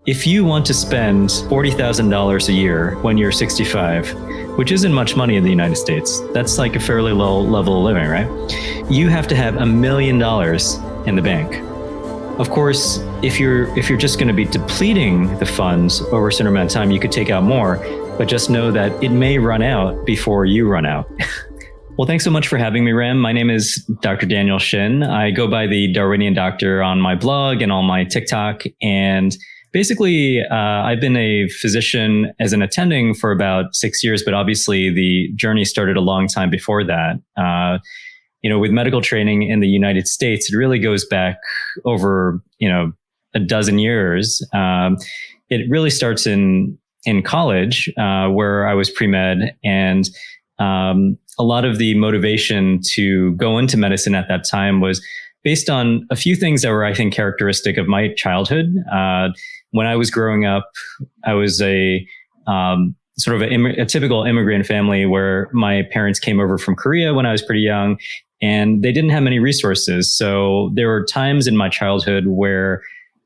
If you want to spend $40,000 a year when you're 65, which isn't much money in the United States, that's like a fairly low level of living, right? You have to have $1 million in the bank. Of course, if you're just going to be depleting the funds over a certain amount of time, you could take out more, but just know that it may run out before you run out. Well, thanks so much for having me, Ram. My name is Dr. Daniel Shin. I go by the Darwinian Doctor on my blog and on my TikTok. And basically, I've been a physician as an attending for about 6 years, but obviously the journey started a long time before that. With medical training in the United States, it really goes back over, a dozen years. It really starts in college, where I was pre-med, and a lot of the motivation to go into medicine at that time was based on a few things that were, I think, characteristic of my childhood. When I was growing up, I was a typical immigrant family where my parents came over from Korea when I was pretty young, and they didn't have many resources. So there were times in my childhood where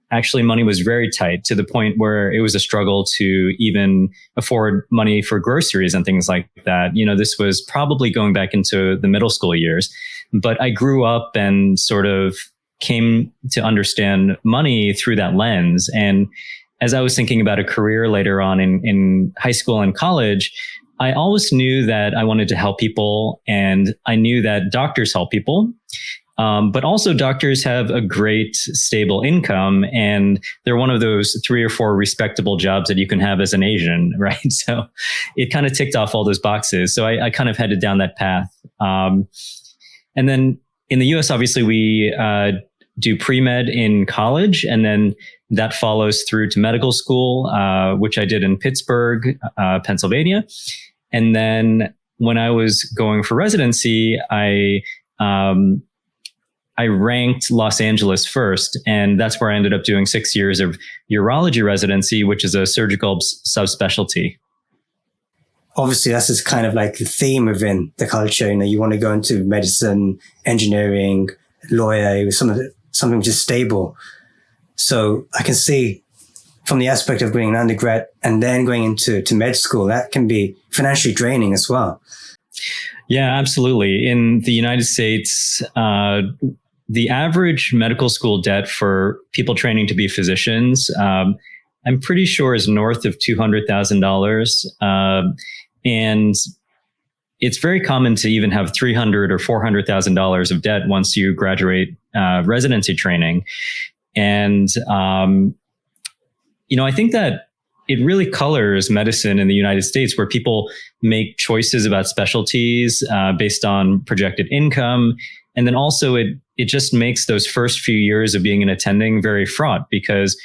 actually money was very tight, to the point where it was a struggle to even afford money for groceries and things like that. This was probably going back into the middle school years, but I grew up and sort of came to understand money through that lens. And as I was thinking about a career later on in high school and college, I always knew that I wanted to help people, and I knew that doctors help people. But also doctors have a great stable income, and they're one of those 3 or 4 respectable jobs that you can have as an Asian, right? So it kind of ticked off all those boxes. So I kind of headed down that path. And then in the US, obviously, we do pre-med in college, and then that follows through to medical school, which I did in Pittsburgh, Pennsylvania. And then when I was going for residency, I ranked Los Angeles first, and that's where I ended up doing 6 years of urology residency, which is a surgical subspecialty. Obviously, that's just kind of like the theme within the culture. You want to go into medicine, engineering, lawyer, something which is stable. So I can see from the aspect of being an undergrad and then going into med school, that can be financially draining as well. Yeah, absolutely. In the United States, the average medical school debt for people training to be physicians, I'm pretty sure is north of $200,000. And it's very common to even have $300,000 or $400,000 of debt once you graduate residency training. And, I think that it really colors medicine in the United States, where people make choices about specialties based on projected income. And then also it just makes those first few years of being an attending very fraught, because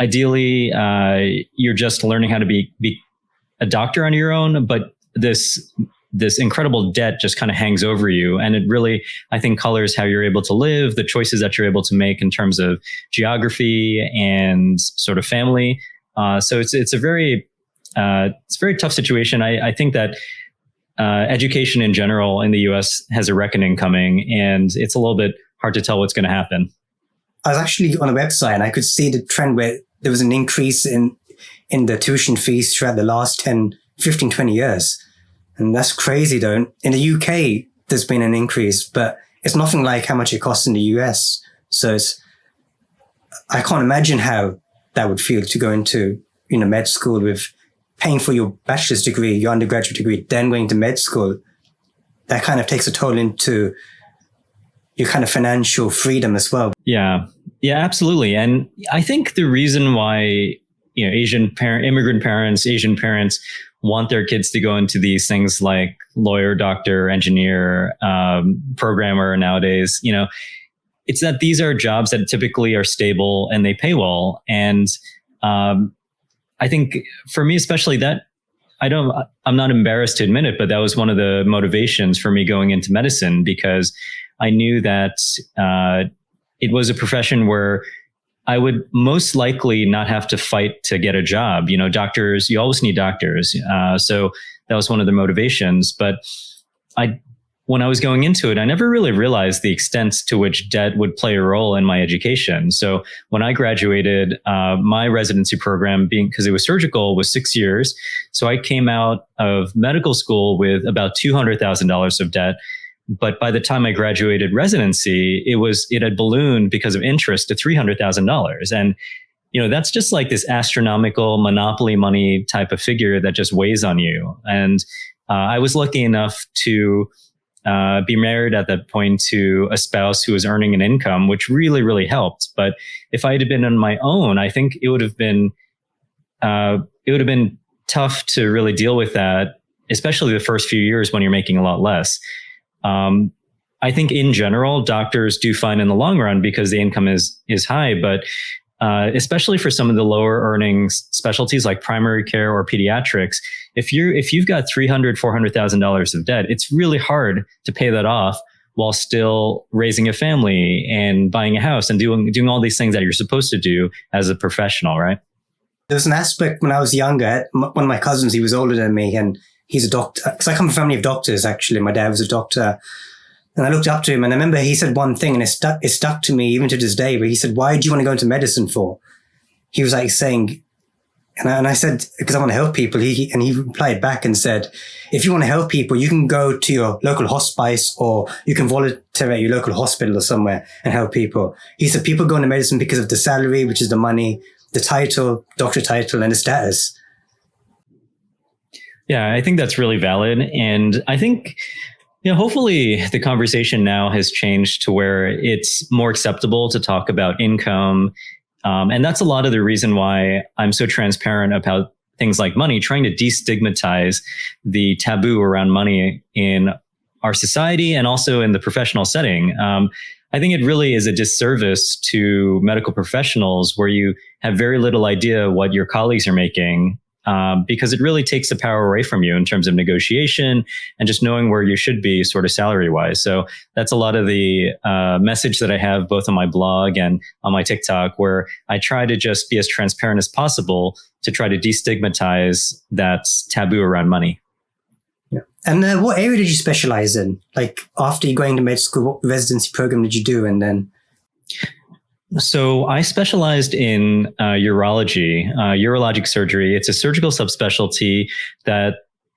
ideally you're just learning how to be a doctor on your own, but this incredible debt just kind of hangs over you. And it really, I think, colors how you're able to live, the choices that you're able to make in terms of geography and sort of family. So it's a very tough situation. I think that education in general in the US has a reckoning coming, and it's a little bit hard to tell what's going to happen. I was actually on a website and I could see the trend where there was an increase in the tuition fees throughout the last 10, 15, 20 years. And that's crazy though. In the UK, there's been an increase, but it's nothing like how much it costs in the US. So I can't imagine how that would feel to go into, med school with paying for your bachelor's degree, your undergraduate degree, then going to med school. That kind of takes a toll into your kind of financial freedom as well. Yeah, absolutely. And I think the reason why, immigrant parents, Asian parents want their kids to go into these things like lawyer, doctor, engineer, programmer nowadays, it's that these are jobs that typically are stable and they pay well. And I think for me, especially, that I'm not embarrassed to admit it, but that was one of the motivations for me going into medicine, because I knew that it was a profession where I would most likely not have to fight to get a job. Doctors, you always need doctors. So that was one of the motivations. But I when I was going into it, I never really realized the extent to which debt would play a role in my education. So when I graduated, my residency program, being because it was surgical, was 6 years. So I came out of medical school with about $200,000 of debt. But by the time I graduated residency, it had ballooned because of interest to $300,000. And that's just like this astronomical monopoly money type of figure that just weighs on you. And I was lucky enough to be married at that point to a spouse who was earning an income, which really, really helped. But if I had been on my own, I think it would have been tough to really deal with that, especially the first few years when you're making a lot less. I think in general, doctors do fine in the long run because the income is high, but especially for some of the lower earnings specialties like primary care or pediatrics, if you've got $300,000-$400,000 of debt, it's really hard to pay that off while still raising a family and buying a house and doing all these things that you're supposed to do as a professional, right? There was an aspect when I was younger. One of my cousins, he was older than me, and he's a doctor. Because I come from a family of doctors, actually. My dad was a doctor. And I looked up to him, and I remember he said one thing, and it stuck to me even to this day, where he said, "Why do you want to go into medicine for?" He was like saying, and I said, "Because I want to help people." He replied back and said, "If you want to help people, you can go to your local hospice, or you can volunteer at your local hospital or somewhere and help people." He said, "People go into medicine because of the salary, which is the money, the title, doctor title, and the status." Yeah, I think that's really valid. And I think, hopefully the conversation now has changed to where it's more acceptable to talk about income. And that's a lot of the reason why I'm so transparent about things like money, trying to destigmatize the taboo around money in our society and also in the professional setting. I think it really is a disservice to medical professionals where you have very little idea what your colleagues are making, because it really takes the power away from you in terms of negotiation and just knowing where you should be sort of salary wise. So that's a lot of the message that I have both on my blog and on my TikTok, where I try to just be as transparent as possible to try to destigmatize that taboo around money. Yeah. And what area did you specialize in? Like after you going to med school, what residency program did you do? And then? So I specialized in urology, urologic surgery. It's a surgical subspecialty that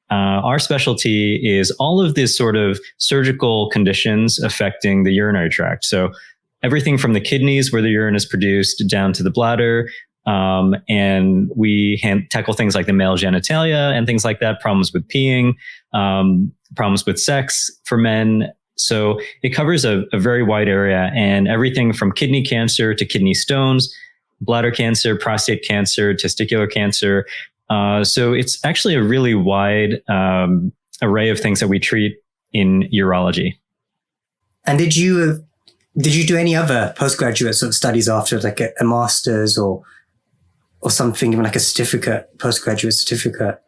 our specialty is all of these sort of surgical conditions affecting the urinary tract. So everything from the kidneys where the urine is produced down to the bladder. And we tackle things like the male genitalia and things like that, problems with peeing, problems with sex for men. So it covers a very wide area, and everything from kidney cancer to kidney stones, bladder cancer, prostate cancer, testicular cancer. So it's actually a really wide array of things that we treat in urology. And did you do any other postgraduate sort of studies after, like a master's or something, even like a certificate, postgraduate certificate?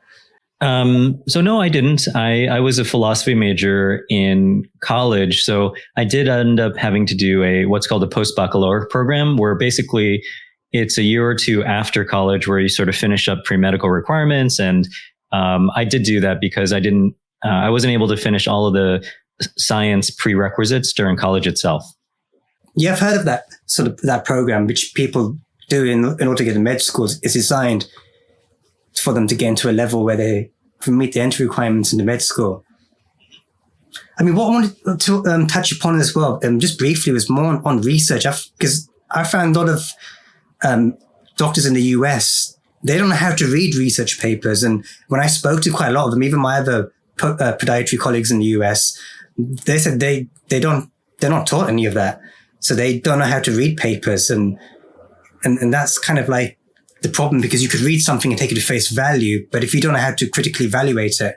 So no, I didn't. I was a philosophy major in college. So I did end up having to do what's called a post-baccalaureate program, where basically it's a year or two after college where you sort of finish up pre-medical requirements. And, I did do that because I wasn't able to finish all of the science prerequisites during college itself. Yeah, I've heard of that sort of that program, which people do in order to get to med schools. It's designed for them to get into a level where they meet the entry requirements in the med school. I mean, what I wanted to touch upon as well, just briefly, was more on research, because I found a lot of doctors in the US, they don't know how to read research papers. And when I spoke to quite a lot of them, even my other podiatry colleagues in the US, they said they're not taught any of that. So they don't know how to read papers. And that's kind of like the problem, because you could read something and take it at face value, but if you don't know how to critically evaluate it,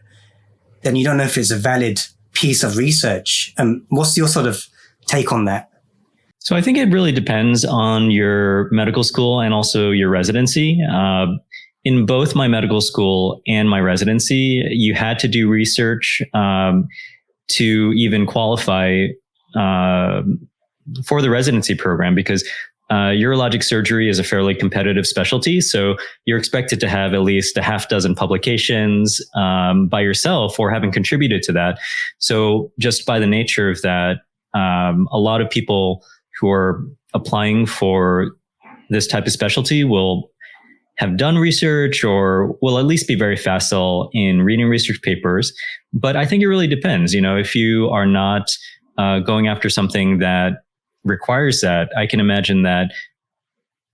then you don't know if it's a valid piece of research. What's your sort of take on that? So I think it really depends on your medical school and also your residency. In both my medical school and my residency, you had to do research to even qualify for the residency program, because urologic surgery is a fairly competitive specialty. So you're expected to have at least a half dozen publications by yourself or having contributed to that. So just by the nature of that, a lot of people who are applying for this type of specialty will have done research or will at least be very facile in reading research papers. But I think it really depends. If you are not going after something that requires that, I can imagine that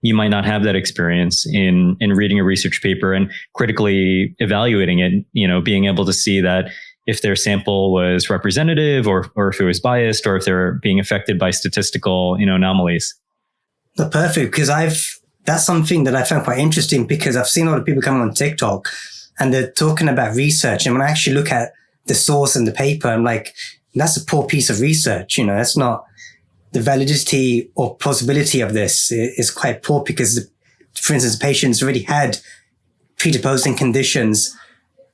you might not have that experience in reading a research paper and critically evaluating it, being able to see that if their sample was representative or if it was biased or if they're being affected by statistical, anomalies. Not perfect, because that's something that I found quite interesting, because I've seen a lot of people come on TikTok and they're talking about research. And when I actually look at the source and the paper, I'm like, that's a poor piece of research. That's not the validity or plausibility of this is quite poor, because, for instance, patients already had predisposing conditions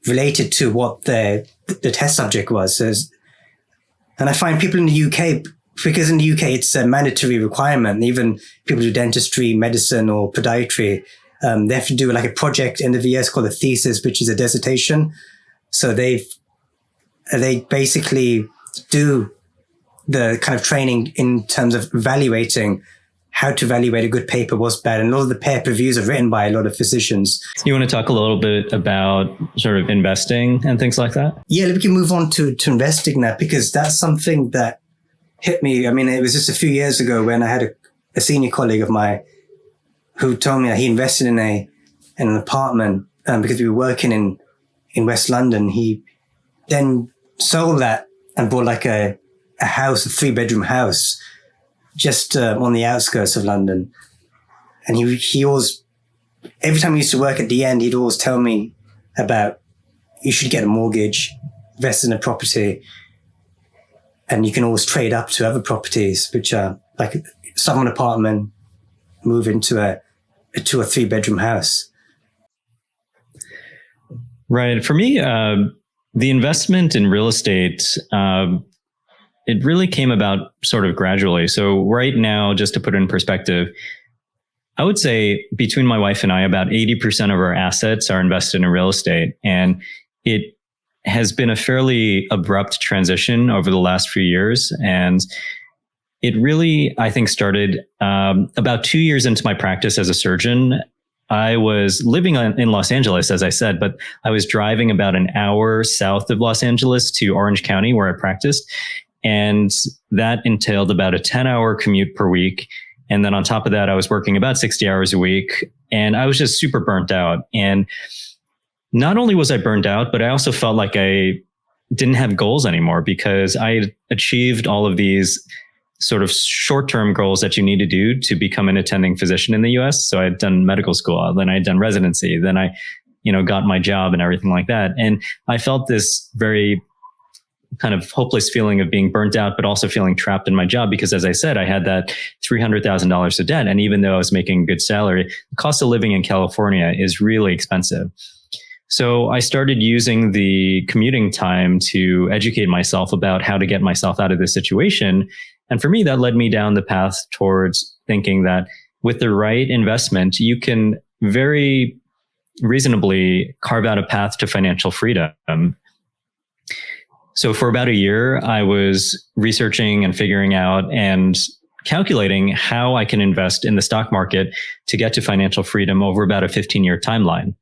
related to what the test subject was. And I find people in the UK, because in the UK it's a mandatory requirement, even people do dentistry, medicine or podiatry, they have to do like a project in the VS called a thesis, which is a dissertation. So they basically do the kind of training in terms of evaluating how to evaluate a good paper, what's bad. And a lot of the paper reviews are written by a lot of physicians. You want to talk a little bit about sort of investing and things like that? Yeah, we can move on to investing now, because that's something that hit me. I mean, it was just a few years ago when I had a senior colleague of mine who told me that he invested in an apartment because we were working in West London. He then sold that and bought like a house, a 3-bedroom house, just on the outskirts of London. And he always, every time he used to work at the end, he'd always tell me about, you should get a mortgage, invest in a property, and you can always trade up to other properties, which are like sell an apartment, move into a 2 or 3-bedroom house. Right. For me, the investment in real estate, it really came about sort of gradually. So right now, just to put it in perspective, I would say between my wife and I, about 80% of our assets are invested in real estate. And it has been a fairly abrupt transition over the last few years. And it really, I think, started about 2 years into my practice as a surgeon. I was living in Los Angeles, as I said, but I was driving about an hour south of Los Angeles to Orange County, where I practiced. And that entailed about a 10-hour commute per week. And then on top of that, I was working about 60 hours a week. And I was just super burnt out. And not only was I burnt out, but I also felt like I didn't have goals anymore, because I had achieved all of these sort of short-term goals that you need to do to become an attending physician in the US. So I had done medical school, then I had done residency, then I, got my job and everything like that. And I felt this very kind of hopeless feeling of being burnt out, but also feeling trapped in my job, because as I said, I had that $300,000 of debt. And even though I was making a good salary, the cost of living in California is really expensive. So I started using the commuting time to educate myself about how to get myself out of this situation. And for me, that led me down the path towards thinking that with the right investment, you can very reasonably carve out a path to financial freedom. So for about a year, I was researching and figuring out and calculating how I can invest in the stock market to get to financial freedom over about a 15-year timeline.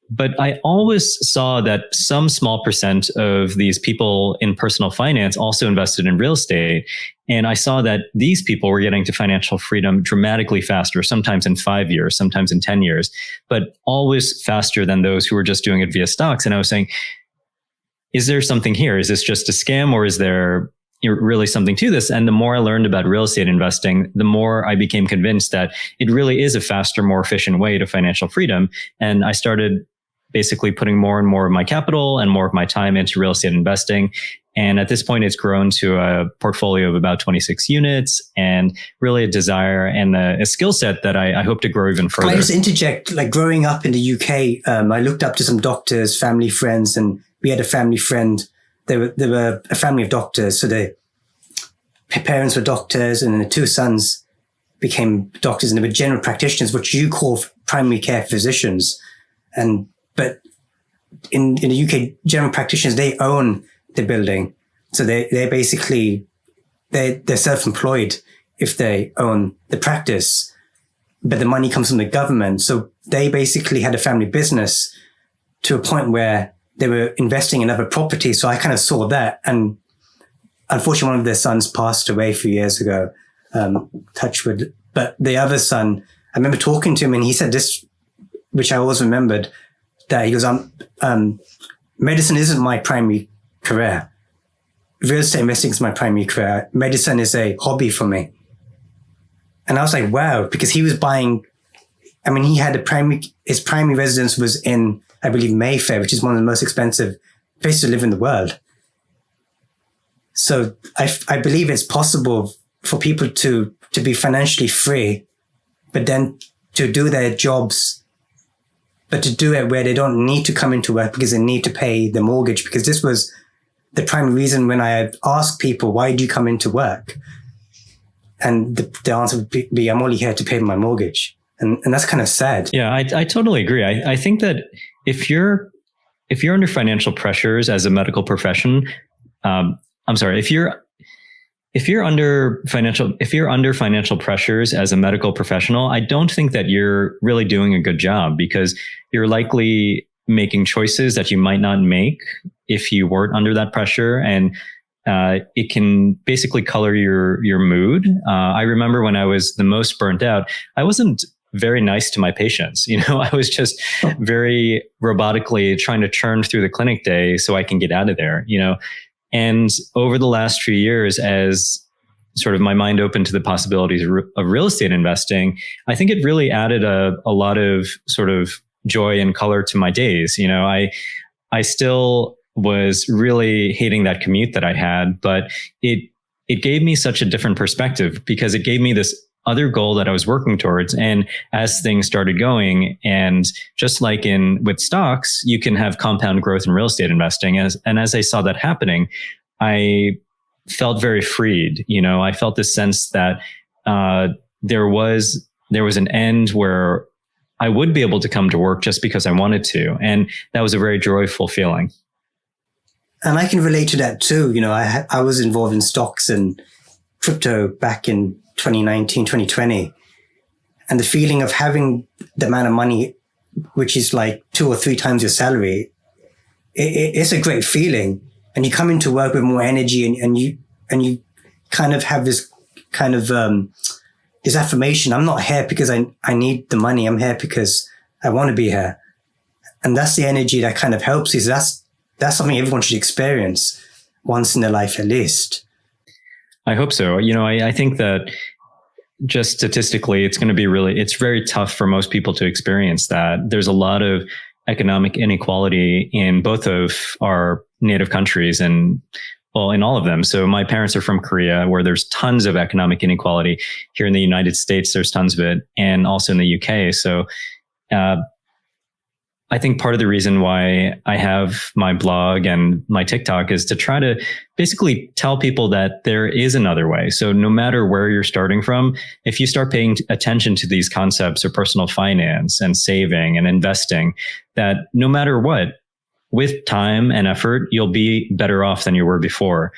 But I always saw that some small percent of these people in personal finance also invested in real estate. And I saw that these people were getting to financial freedom dramatically faster, sometimes in 5 years, sometimes in 10 years, but always faster than those who were just doing it via stocks. And I was saying, is there something here? Is this just a scam, or is there really something to this? And the more I learned about real estate investing, the more I became convinced that it really is a faster, more efficient way to financial freedom. And I started basically putting more and more of my capital and more of my time into real estate investing. And at this point, it's grown to a portfolio of about 26 units, and really a desire and a skill set that I hope to grow even further. Can I just interject? Like growing up in the UK, I looked up to some doctors, family friends, and we had a family friend. They were a family of doctors. So the parents were doctors, and the 2 sons became doctors, and they were general practitioners, which you call primary care physicians. But in the UK, general practitioners, they own the building. So they're basically, they're self-employed if they own the practice, but the money comes from the government. So they basically had a family business to a point where they were investing in other property. So I kind of saw that. And unfortunately, one of their sons passed away a few years ago, touch wood. But the other son, I remember talking to him, and he said this, which I always remembered, that he goes, medicine isn't my primary career. Real estate investing is my primary career. Medicine is a hobby for me. And I was like, wow, because he was buying, I mean, he had his primary residence was in, I believe, Mayfair, which is one of the most expensive places to live in the world. So I believe it's possible for people to be financially free, but then to do their jobs, but to do it where they don't need to come into work because they need to pay the mortgage. Because this was the primary reason when I had asked people, why do you come into work? And the answer would be, I'm only here to pay my mortgage. And that's kind of sad. Yeah, I totally agree. I think that if you're under financial pressures as a medical profession, if you're under financial pressures as a medical professional, I don't think that you're really doing a good job, because you're likely making choices that you might not make if you weren't under that pressure. And it can basically color your mood. I remember when I was the most burnt out, I wasn't very nice to my patients. I was just very robotically trying to churn through the clinic day so I can get out of there, And over the last few years, as sort of my mind opened to the possibilities of real estate investing, I think it really added a lot of sort of joy and color to my days. I still was really hating that commute that I had, but it gave me such a different perspective, because it gave me this other goal that I was working towards. And as things started going, and just like with stocks, you can have compound growth in real estate investing. As I saw that happening, I felt very freed. I felt this sense that there was an end where I would be able to come to work just because I wanted to. And that was a very joyful feeling. And I can relate to that too. I was involved in stocks and crypto back in 2019, 2020. And the feeling of having the amount of money, which is like 2 or 3 times your salary, it's a great feeling. And you come into work with more energy, and you kind of have this kind of, this affirmation. I'm not here because I need the money. I'm here because I want to be here. And that's the energy that kind of helps you. So that's something everyone should experience once in their life, at least. I hope so. I think that just statistically, it's going to be it's very tough for most people to experience that. There's a lot of economic inequality in both of our native countries, and in all of them. So my parents are from Korea, where there's tons of economic inequality. Here in the United States, there's tons of it, and also in the UK. So I think part of the reason why I have my blog and my TikTok is to try to basically tell people that there is another way. So no matter where you're starting from, if you start paying attention to these concepts of personal finance and saving and investing, that no matter what, with time and effort, you'll be better off than you were before.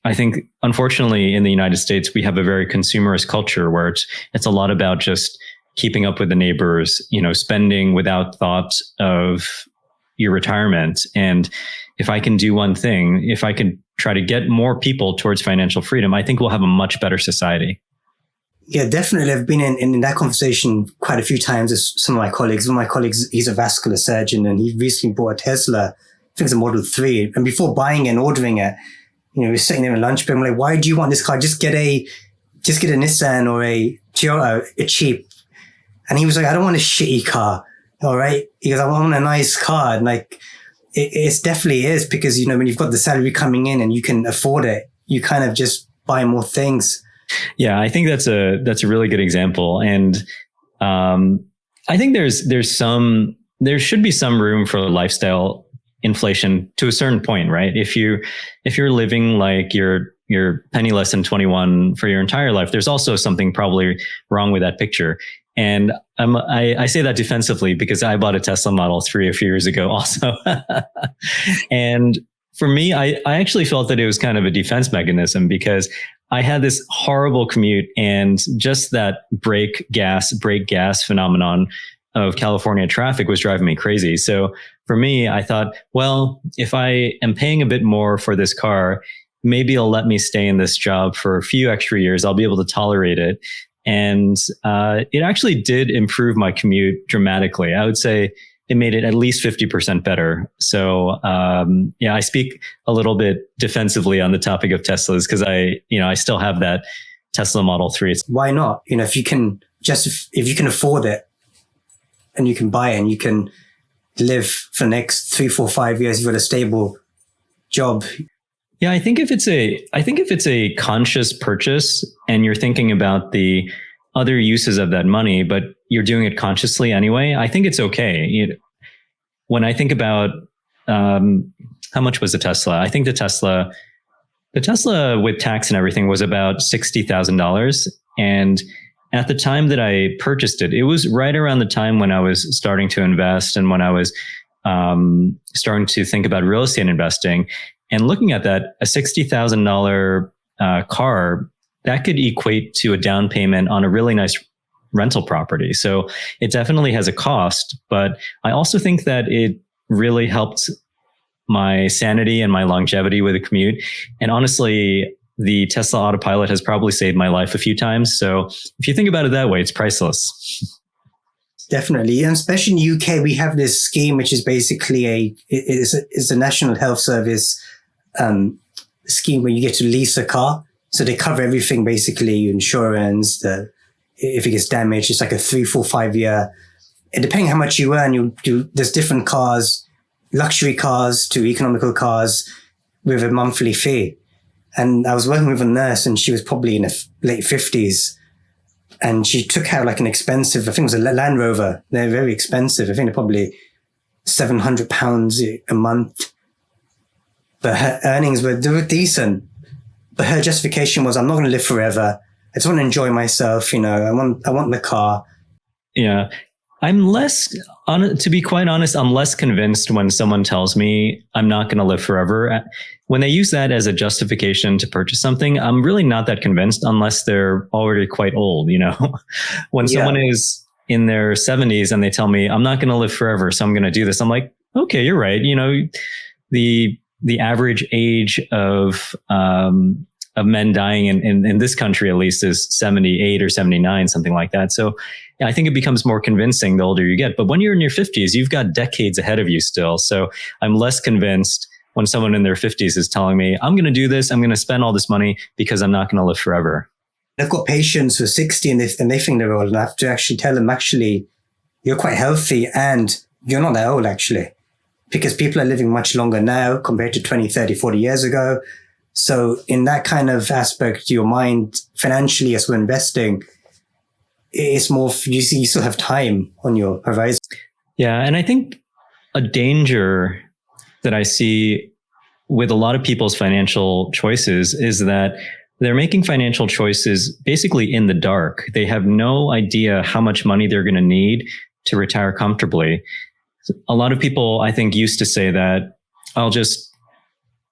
I think, unfortunately, in the United States, we have a very consumerist culture where it's a lot about just keeping up with the neighbors, spending without thought of your retirement. And if I can do one thing, if I can try to get more people towards financial freedom, I think we'll have a much better society. Yeah, definitely. I've been in that conversation quite a few times with some of my colleagues. One of my colleagues, he's a vascular surgeon, and he recently bought a Tesla, I think it's a Model 3. And before buying it and ordering it, we're sitting there in lunch break. I'm like, why do you want this car? Just get a Nissan or a Toyota, a cheap. And he was like, I don't want a shitty car. All right. He goes, I want a nice car. And it definitely is, because, when you've got the salary coming in and you can afford it, you kind of just buy more things. Yeah, I think that's a really good example. And I think there should be some room for lifestyle inflation to a certain point, right? If you're living like you're you're penniless and 21 for your entire life, there's also something probably wrong with that picture. And I say that defensively because I bought a Tesla Model 3 a few years ago also. And for me, I actually felt that it was kind of a defense mechanism because I had this horrible commute, and just that brake gas phenomenon of California traffic was driving me crazy. So for me, I thought, well, if I am paying a bit more for this car, maybe it'll let me stay in this job for a few extra years. I'll be able to tolerate it. And it actually did improve my commute dramatically. I would say it made it at least 50% better. So yeah, I speak a little bit defensively on the topic of Teslas because I still have that Tesla Model 3. Why not? If you can afford it and you can buy it and you can live for the next 3, 4, 5 years, you've got a stable job. Yeah, I think if it's a conscious purchase and you're thinking about the other uses of that money, but you're doing it consciously anyway, I think it's okay. When I think about how much was a Tesla, I think the Tesla with tax and everything was about $60,000. And at the time that I purchased it, it was right around the time when I was starting to invest and when I was starting to think about real estate investing. And looking at that, a $60,000 car, that could equate to a down payment on a really nice rental property. So it definitely has a cost, but I also think that it really helped my sanity and my longevity with a commute. And honestly, the Tesla Autopilot has probably saved my life a few times. So if you think about it that way, it's priceless. Definitely. And especially in the UK, we have this scheme, which is basically it's a National Health Service scheme where you get to lease a car. So they cover everything, basically insurance, if it gets damaged, it's like a 3, 4, 5 year. And depending how much you earn, there's different cars, luxury cars to economical cars with a monthly fee. And I was working with a nurse and she was probably in the late 50s. And she took out like an expensive, I think it was a Land Rover. They're very expensive. I think they're probably £700 a month. But her earnings were decent. But her justification was, I'm not going to live forever. I just want to enjoy myself. I want the car. Yeah. To be quite honest, I'm less convinced when someone tells me I'm not going to live forever. When they use that as a justification to purchase something, I'm really not that convinced unless they're already quite old. When someone is in their 70s and they tell me I'm not going to live forever, so I'm going to do this, I'm like, okay, you're right. The average age of men dying in this country, at least, is 78 or 79, something like that. So yeah, I think it becomes more convincing the older you get. But when you're in your 50s, you've got decades ahead of you still. So I'm less convinced when someone in their 50s is telling me, I'm going to do this, I'm going to spend all this money because I'm not going to live forever. I've got patients who are 60 and they think they're old. And I have to actually tell them, actually, you're quite healthy and you're not that old, actually. Because people are living much longer now compared to 20, 30, 40 years ago. So in that kind of aspect, your mind financially, as we're investing, it's more, you still have time on your horizon. Yeah. And I think a danger that I see with a lot of people's financial choices is that they're making financial choices basically in the dark. They have no idea how much money they're going to need to retire comfortably. A lot of people, I think, used to say that I'll just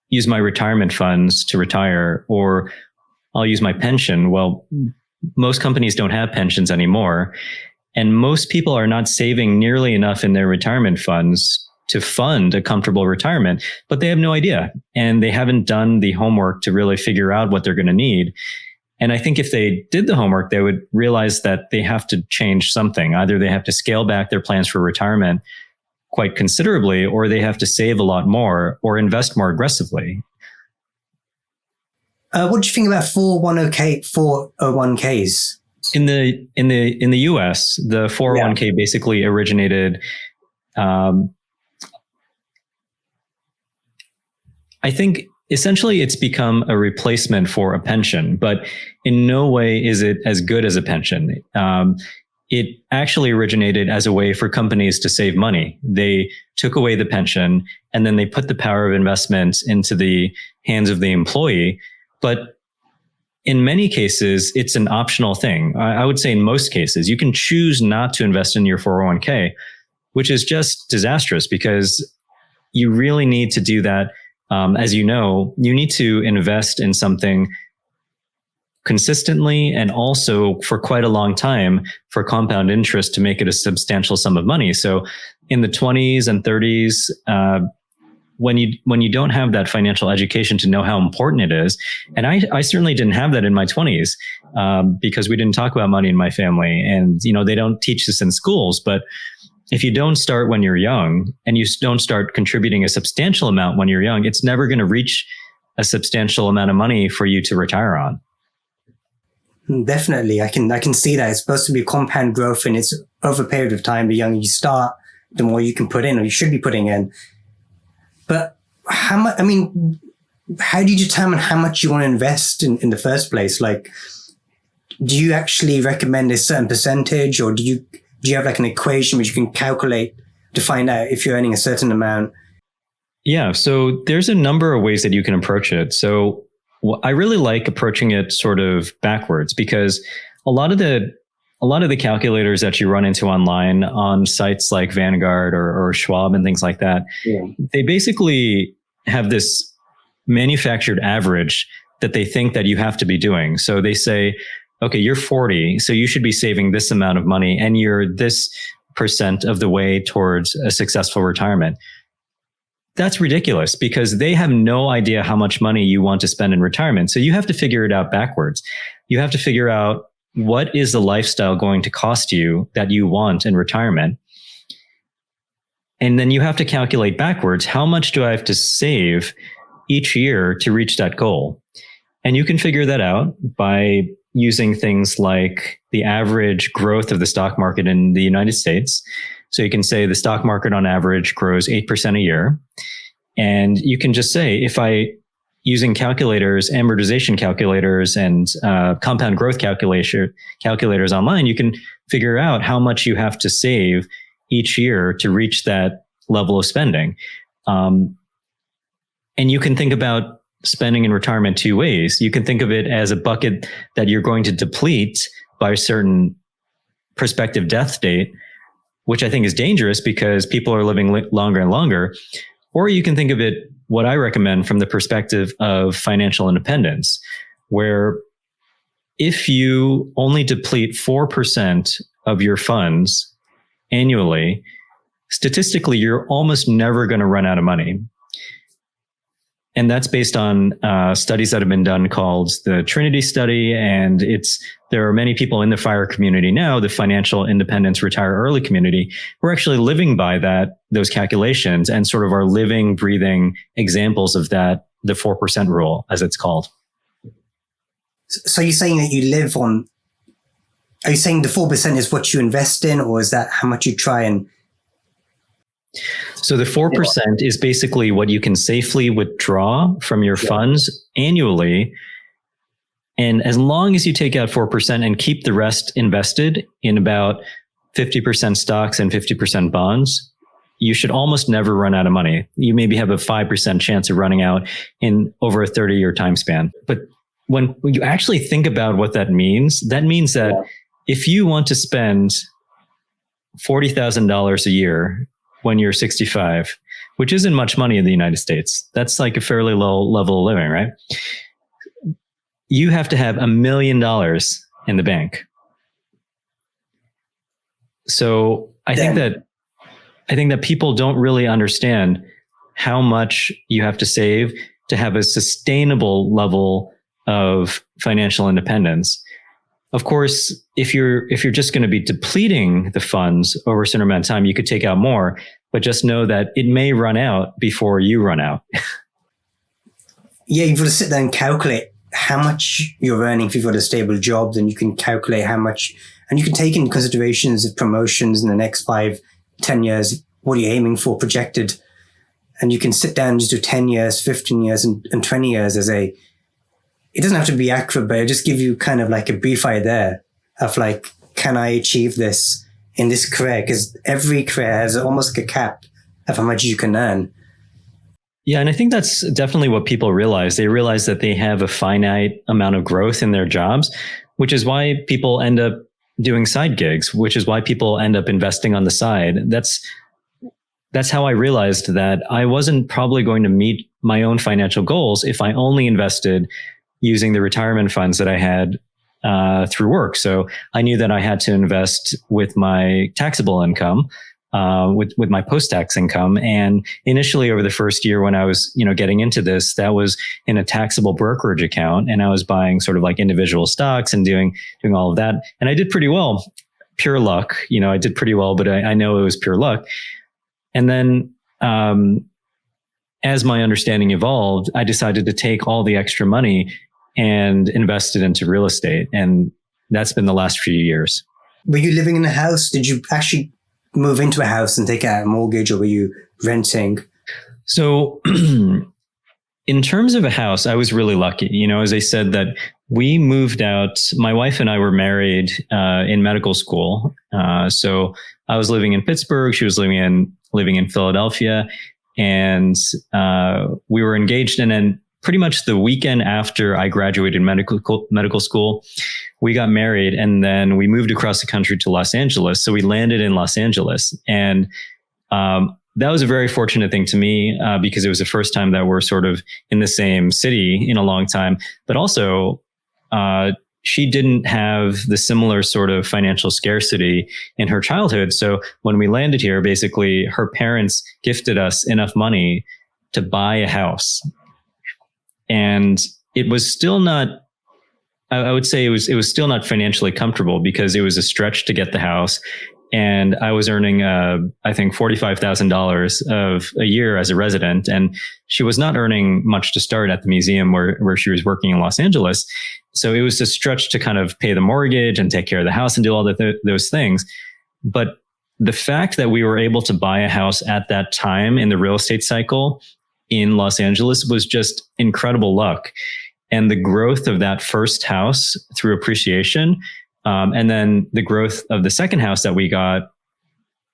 use my retirement funds to retire, or I'll use my pension. Well, most companies don't have pensions anymore. And most people are not saving nearly enough in their retirement funds to fund a comfortable retirement, but they have no idea. And they haven't done the homework to really figure out what they're going to need. And I think if they did the homework, they would realize that they have to change something. Either they have to scale back their plans for retirement quite considerably, or they have to save a lot more or invest more aggressively. What do you think about 401ks? In the US, the 401k basically originated. I think essentially it's become a replacement for a pension, but in no way is it as good as a pension. It actually originated as a way for companies to save money. They took away the pension and then they put the power of investment into the hands of the employee. But in many cases, it's an optional thing. I would say in most cases, you can choose not to invest in your 401k, which is just disastrous because you really need to do that. As you know, you need to invest in something consistently and also for quite a long time for compound interest to make it a substantial sum of money. So in the 20s and 30s, when you don't have that financial education to know how important it is, and I certainly didn't have that in my 20s because we didn't talk about money in my family, and they don't teach this in schools. But if you don't start when you're young and you don't start contributing a substantial amount when you're young, it's never going to reach a substantial amount of money for you to retire on. Definitely, I can see that. It's supposed to be compound growth, and it's over a period of time. The younger you start, the more you can put in, or you should be putting in. But how much? I mean, how do you determine how much you want to invest in the first place? Like, do you actually recommend a certain percentage, or do you have like an equation which you can calculate to find out if you're earning a certain amount? Yeah, so there's a number of ways that you can approach it. So I really like approaching it sort of backwards, because a lot of the calculators that you run into online on sites like Vanguard or Schwab and things like that, they basically have this manufactured average that they think that you have to be doing. So they say, okay, you're 40, so you should be saving this amount of money, and you're this % of the way towards a successful retirement. That's ridiculous, because they have no idea how much money you want to spend in retirement. So you have to figure it out backwards. You have to figure out, what is the lifestyle going to cost you that you want in retirement? And then you have to calculate backwards, how much do I have to save each year to reach that goal? And you can figure that out by using things like the average growth of the stock market in the United States. So you can say the stock market on average grows 8% a year. And you can just say, using calculators, amortization calculators, and compound growth calculators online, you can figure out how much you have to save each year to reach that level of spending. And you can think about spending in retirement two ways. You can think of it as a bucket that you're going to deplete by a certain prospective death date, which I think is dangerous because people are living longer and longer. Or you can think of it, what I recommend, from the perspective of financial independence, where if you only deplete 4% of your funds annually, statistically, you're almost never going to run out of money. And that's based on studies that have been done called the Trinity Study. And there are many people in the FIRE community now, the Financial Independence Retire Early community, who are actually living by those calculations and sort of are living, breathing examples of that, the 4% rule, as it's called. So you're saying that you live on, are you saying the 4% is what you invest in, or is that how much you try and? So the 4% is basically what you can safely withdraw from your funds annually. And as long as you take out 4% and keep the rest invested in about 50% stocks and 50% bonds, you should almost never run out of money. You maybe have a 5% chance of running out in over a 30-year time span. But when you actually think about what that means that if you want to spend $40,000 a year when you're 65, which isn't much money in the United States, that's like a fairly low level of living, right? You have to have $1 million in the bank. So I think that people don't really understand how much you have to save to have a sustainable level of financial independence. Of course, if you're just going to be depleting the funds over a certain amount of time, you could take out more, but just know that it may run out before you run out. Yeah, you've got to sit there and calculate how much you're earning if you've got a stable job. Then you can calculate how much, and you can take into considerations of promotions in the next 5, 10 years. What are you aiming for projected? And you can sit down and just do 10 years, 15 years, and 20 years it doesn't have to be accurate, but it'll just give you kind of like a brief idea of like, can I achieve this in this career? Because every career has almost like a cap of how much you can earn. Yeah. And I think that's definitely what people realize. They realize that they have a finite amount of growth in their jobs, which is why people end up doing side gigs, which is why people end up investing on the side. That's how I realized that I wasn't probably going to meet my own financial goals if I only invested using the retirement funds that I had through work. So I knew that I had to invest with my taxable income, with my post-tax income. And initially over the first year when I was, getting into this, that was in a taxable brokerage account. And I was buying sort of like individual stocks and doing all of that. And I did pretty well, pure luck. I did pretty well, but I know it was pure luck. And then, as my understanding evolved, I decided to take all the extra money and invest it into real estate. And that's been the last few years. Were you living in a house? Did you actually move into a house and take out a mortgage, or were you renting? So in terms of a house, I was really lucky. As I said, that we moved out. My wife and I were married in medical school. So I was living in Pittsburgh. She was living in Philadelphia. And we were engaged. And then pretty much the weekend after I graduated medical school, we got married, and then we moved across the country to Los Angeles. So we landed in Los Angeles, and that was a very fortunate thing to me because it was the first time that we're sort of in the same city in a long time. But also, she didn't have the similar sort of financial scarcity in her childhood. So when we landed here, basically her parents gifted us enough money to buy a house. And it was still not, I would say it was still not financially comfortable because it was a stretch to get the house. And I was earning, I think, $45,000 of a year as a resident. And she was not earning much to start at the museum where she was working in Los Angeles. So it was a stretch to kind of pay the mortgage and take care of the house and do all those things. But the fact that we were able to buy a house at that time in the real estate cycle in Los Angeles was just incredible luck. And the growth of that first house through appreciation, and then the growth of the second house that we got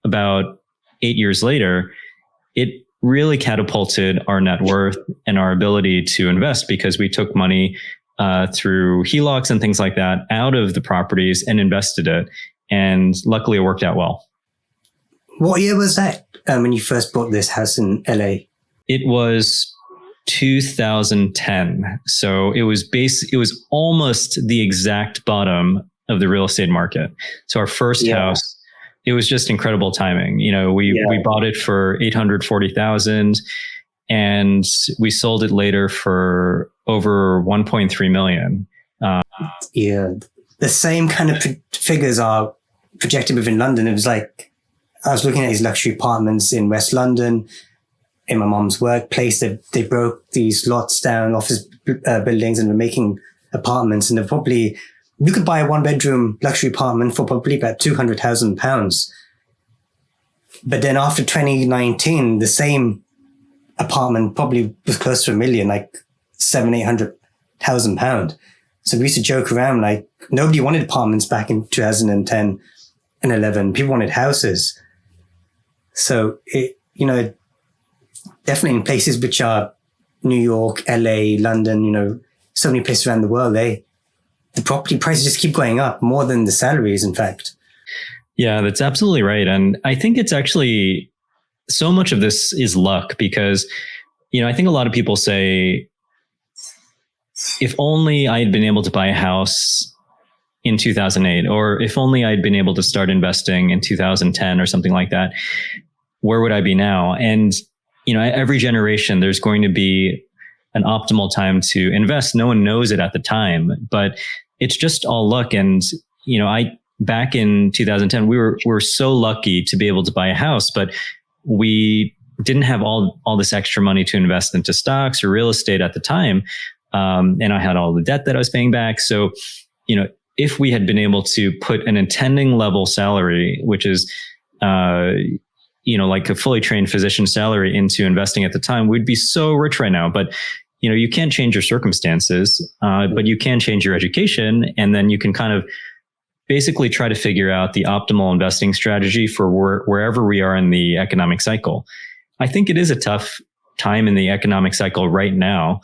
about 8 years later, it really catapulted our net worth and our ability to invest because we took money through HELOCs and things like that out of the properties and invested it. And luckily it worked out well. What year was that when you first bought this house in LA? It was 2010. So it was almost the exact bottom of the real estate market. So our first house, it was just incredible timing. We bought it for $840,000 and we sold it later for over $1.3 million. The same kind of figures are projected within London. It was like, I was looking at these luxury apartments in West London, in my mom's workplace. They broke these lots down, office buildings, and were making apartments. And you could buy a one-bedroom luxury apartment for probably about £200,000. But then after 2019, the same apartment probably was close to £1 million, like £700,000-800,000. So we used to joke around like nobody wanted apartments back in 2010 and 11. People wanted houses. So definitely in places which are New York, LA, London, so many places around the world, the property prices just keep going up more than the salaries, in fact. Yeah, that's absolutely right. And I think it's actually so much of this is luck because, I think a lot of people say, if only I had been able to buy a house in 2008, or if only I'd been able to start investing in 2010 or something like that, where would I be now? And, every generation, there's going to be an optimal time to invest. No one knows it at the time, but it's just all luck. And, back in 2010, we were so lucky to be able to buy a house, but we didn't have all this extra money to invest into stocks or real estate at the time. And I had all the debt that I was paying back. So, if we had been able to put an attending level salary, which is, like a fully trained physician salary into investing at the time, we'd be so rich right now. But, you can't change your circumstances, but you can change your education. And then you can kind of basically try to figure out the optimal investing strategy for wherever we are in the economic cycle. I think it is a tough time in the economic cycle right now,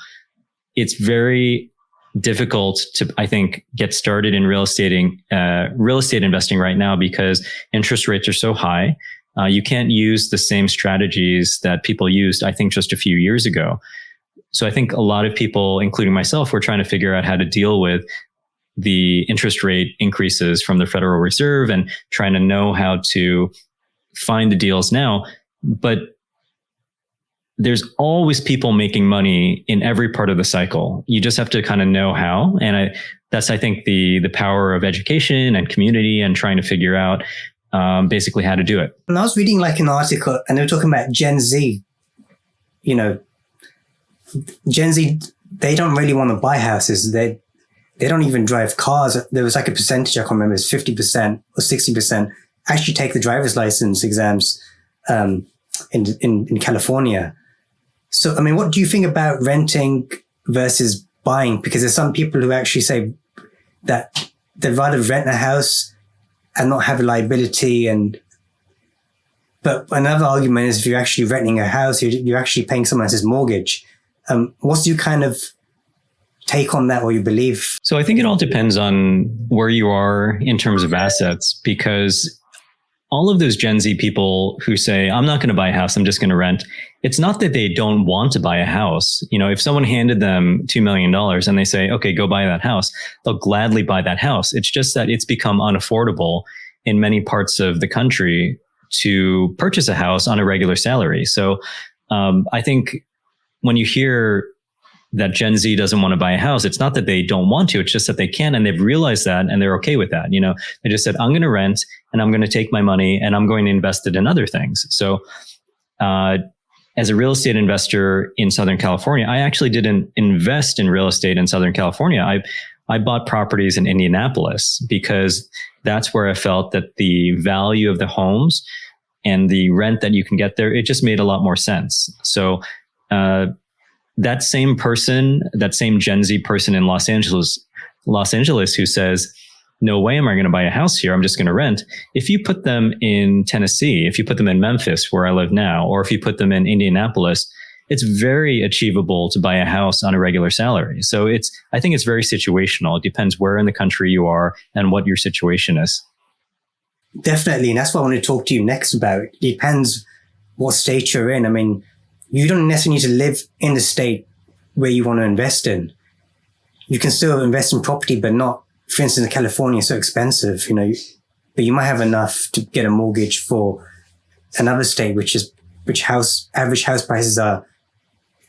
it's very difficult to, I think, get started in real estate investing right now because interest rates are so high. You can't use the same strategies that people used, I think, just a few years ago. So I think a lot of people, including myself, were trying to figure out how to deal with the interest rate increases from the Federal Reserve and trying to know how to find the deals now. But there's always people making money in every part of the cycle. You just have to kind of know how. And that's, I think, the power of education and community and trying to figure out basically how to do it. And I was reading like an article and they were talking about Gen Z. You know, Gen Z, they don't really want to buy houses. They don't even drive cars. There was like a percentage, I can't remember, it's 50% or 60% actually take the driver's license exams in California. So, I mean, what do you think about renting versus buying? Because there's some people who actually say that they'd rather rent a house and not have a liability. But another argument is if you're actually renting a house, you're actually paying someone else's mortgage. What's your kind of take on that or you believe? So I think it all depends on where you are in terms of assets, because all of those Gen Z people who say, I'm not going to buy a house, I'm just going to rent. It's not that they don't want to buy a house. You know, if someone handed them $2 million and they say, okay, go buy that house, they'll gladly buy that house. It's just that it's become unaffordable in many parts of the country to purchase a house on a regular salary. So I think when you hear that Gen Z doesn't want to buy a house, it's not that they don't want to, it's just that they can, and they've realized that and they're okay with that. You know, they just said, I'm going to rent and I'm going to take my money and I'm going to invest it in other things. So as a real estate investor in Southern California, I actually didn't invest in real estate in Southern California. I bought properties in Indianapolis because that's where I felt that the value of the homes and the rent that you can get there, it just made a lot more sense. So that same person, that same Gen Z person in Los Angeles who says, no way am I going to buy a house here, I'm just going to rent. If you put them in Tennessee, if you put them in Memphis, where I live now, or if you put them in Indianapolis, it's very achievable to buy a house on a regular salary. So I think it's very situational. It depends where in the country you are and what your situation is. Definitely. And that's what I want to talk to you next about. It depends what state you're in. I mean, you don't necessarily need to live in the state where you want to invest in. You can still invest in property, but not, for instance, California is so expensive, you know, but you might have enough to get a mortgage for another state, which average house prices are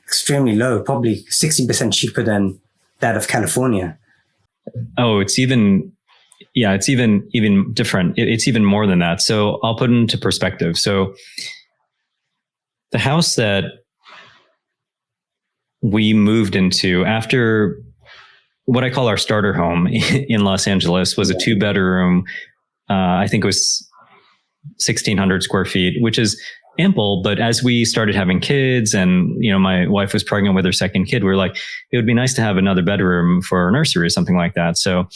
extremely low, probably 60% cheaper than that of California. Oh, it's even different. It's even more than that. So I'll put it into perspective. So the house that we moved into after what I call our starter home in Los Angeles was a 2-bedroom. I think it was 1,600 square feet, which is ample. But as we started having kids and, you know, my wife was pregnant with her second kid, we were like, it would be nice to have another bedroom for a nursery or something like that. So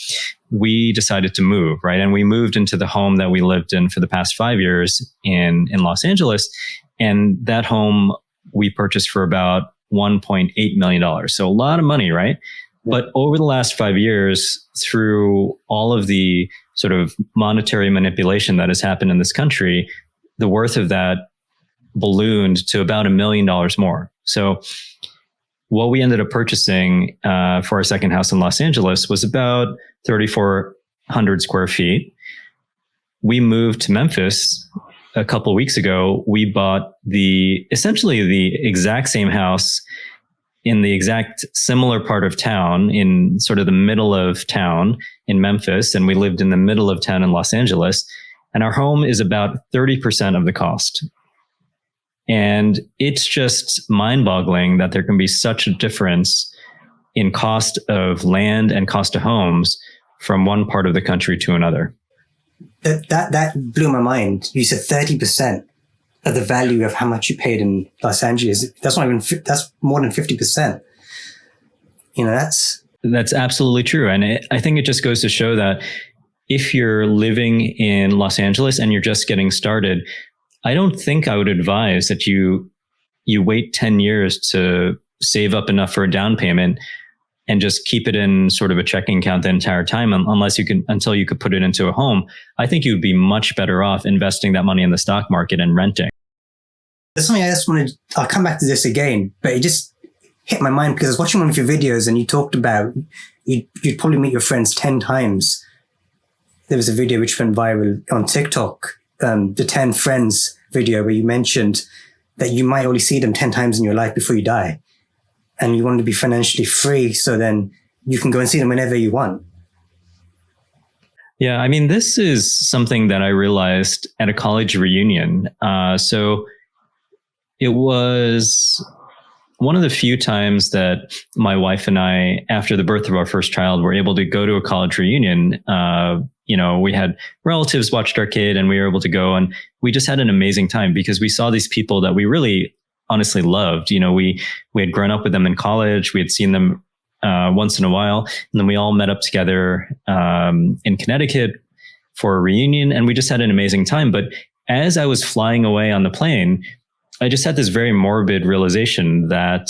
we decided to move, right? And we moved into the home that we lived in for the past 5 years in Los Angeles. And that home we purchased for about $1.8 million. So a lot of money, right? But over the last 5 years, through all of the sort of monetary manipulation that has happened in this country, the worth of that ballooned to about $1 million more. So what we ended up purchasing for our second house in Los Angeles was about 3,400 square feet. We moved to Memphis a couple of weeks ago. We bought essentially the exact same house in the exact similar part of town, in sort of the middle of town in Memphis. And we lived in the middle of town in Los Angeles. And our home is about 30% of the cost. And it's just mind-boggling that there can be such a difference in cost of land and cost of homes from one part of the country to another. That blew my mind. You said 30% of the value of how much you paid in Los Angeles. That's more than 50%. You know, that's absolutely true. And I think it just goes to show that if you're living in Los Angeles and you're just getting started, I don't think I would advise that you you wait 10 years to save up enough for a down payment and just keep it in sort of a checking account the entire time, until you could put it into a home, I think you'd be much better off investing that money in the stock market and renting. There's something I just wanted, I'll come back to this again, but it just hit my mind because I was watching one of your videos and you talked about you'd probably meet your friends 10 times. There was a video which went viral on TikTok, the 10 friends video, where you mentioned that you might only see them 10 times in your life before you die. And you want to be financially free, so then you can go and see them whenever you want. Yeah, I mean, this is something that I realized at a college reunion. So it was one of the few times that my wife and I, after the birth of our first child, were able to go to a college reunion. We had relatives watched our kid and we were able to go, and we just had an amazing time because we saw these people that we really honestly loved. We had grown up with them in college. We had seen them once in a while, and then we all met up together in Connecticut for a reunion, and we just had an amazing time. But as I was flying away on the plane, I just had this very morbid realization that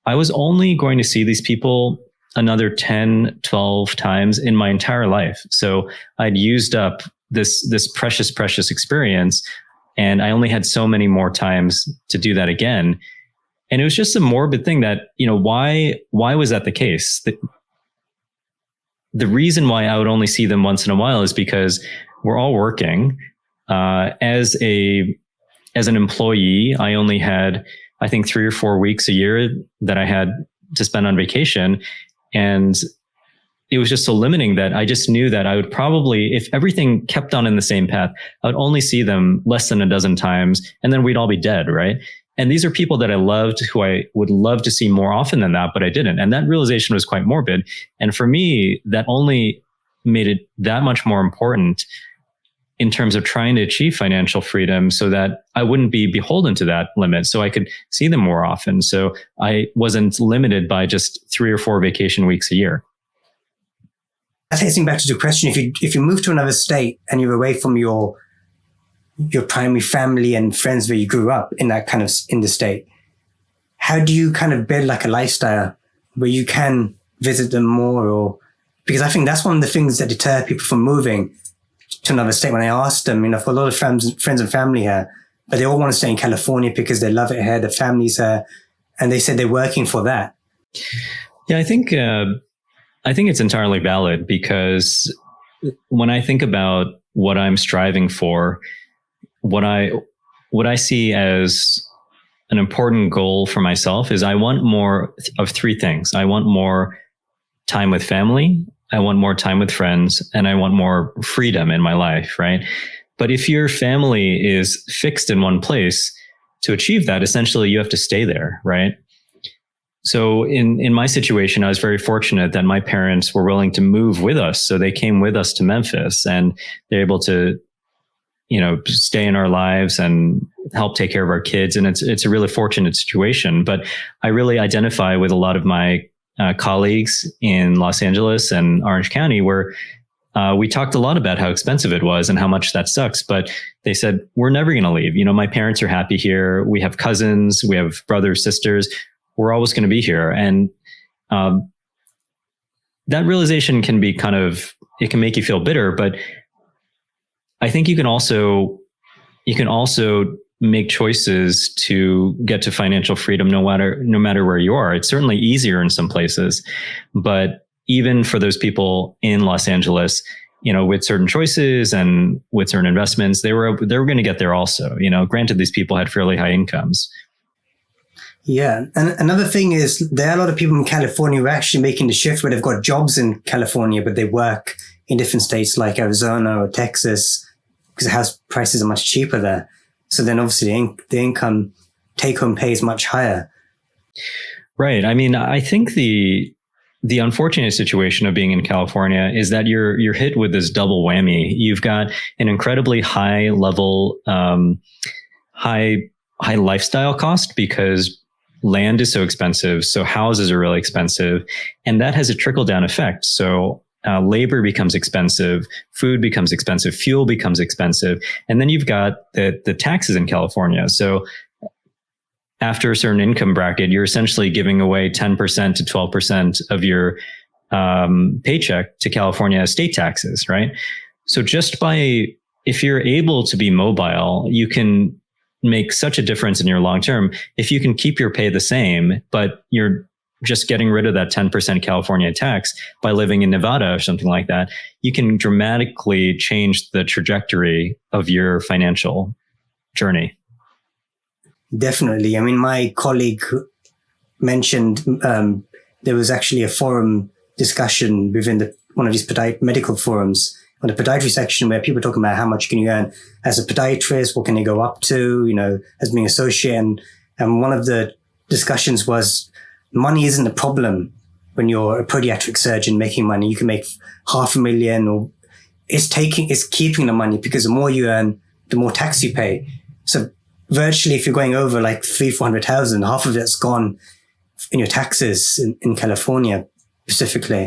I was only going to see these people another 10, 12 times in my entire life. So I'd used up this precious experience, and I only had so many more times to do that again. And it was just a morbid thing that, why was that the case? The reason why I would only see them once in a while is because we're all working. As an employee, I only had, I think, 3 or 4 weeks a year that I had to spend on vacation. And it was just so limiting that I just knew that I would probably, if everything kept on in the same path, I would only see them less than a dozen times, and then we'd all be dead, right? And these are people that I loved, who I would love to see more often than that, but I didn't. And that realization was quite morbid. And for me, that only made it that much more important in terms of trying to achieve financial freedom, so that I wouldn't be beholden to that limit, so I could see them more often. So I wasn't limited by just 3 or 4 vacation weeks a year. That takes me back to the question. If you move to another state and you're away from your primary family and friends where you grew up in the state, how do you kind of build like a lifestyle where you can visit them more? Because I think that's one of the things that deter people from moving to another state. When I asked them, I've got a lot of friends and family here, but they all want to stay in California because they love it here, their family's here, and they said they're working for that. Yeah, I think it's entirely valid, because when I think about what I'm striving for, what I see as an important goal for myself is I want more of 3 things. I want more time with family, I want more time with friends, and I want more freedom in my life, right? But if your family is fixed in one place, to achieve that, essentially you have to stay there, right? So in my situation, I was very fortunate that my parents were willing to move with us. So they came with us to Memphis, and they're able to, stay in our lives and help take care of our kids. And it's a really fortunate situation. But I really identify with a lot of my colleagues in Los Angeles and Orange County, where we talked a lot about how expensive it was and how much that sucks. But they said, we're never going to leave. My parents are happy here. We have cousins, we have brothers, sisters. We're always going to be here. And that realization can be it can make you feel bitter, but I think you can also make choices to get to financial freedom no matter where you are. It's certainly easier in some places, but even for those people in Los Angeles, with certain choices and with certain investments, they were going to get there also. Granted, these people had fairly high incomes. Yeah. And another thing is, there are a lot of people in California who are actually making the shift where they've got jobs in California, but they work in different states like Arizona or Texas, because the house prices are much cheaper there. So then obviously the income take-home pay is much higher. Right. I mean, I think the unfortunate situation of being in California is that you're hit with this double whammy. You've got an incredibly high level, high lifestyle cost, because land is so expensive. So houses are really expensive, and that has a trickle down effect. So labor becomes expensive, food becomes expensive, fuel becomes expensive. And then you've got the taxes in California. So after a certain income bracket, you're essentially giving away 10% to 12% of your paycheck to California state taxes, right? So if you're able to be mobile, you can make such a difference in your long term. If you can keep your pay the same, but you're just getting rid of that 10% California tax by living in Nevada or something like that, you can dramatically change the trajectory of your financial journey. Definitely. I mean, my colleague mentioned there was actually a forum discussion within one of these medical forums on the podiatry section where people are talking about how much can you earn as a podiatrist, what can you go up to, as being associate. And one of the discussions was money isn't a problem when you're a podiatric surgeon making money. You can make $500,000, or it's keeping the money, because the more you earn, the more tax you pay. So virtually, if you're going over like 300,000-400,000, half of it's gone in your taxes in California specifically.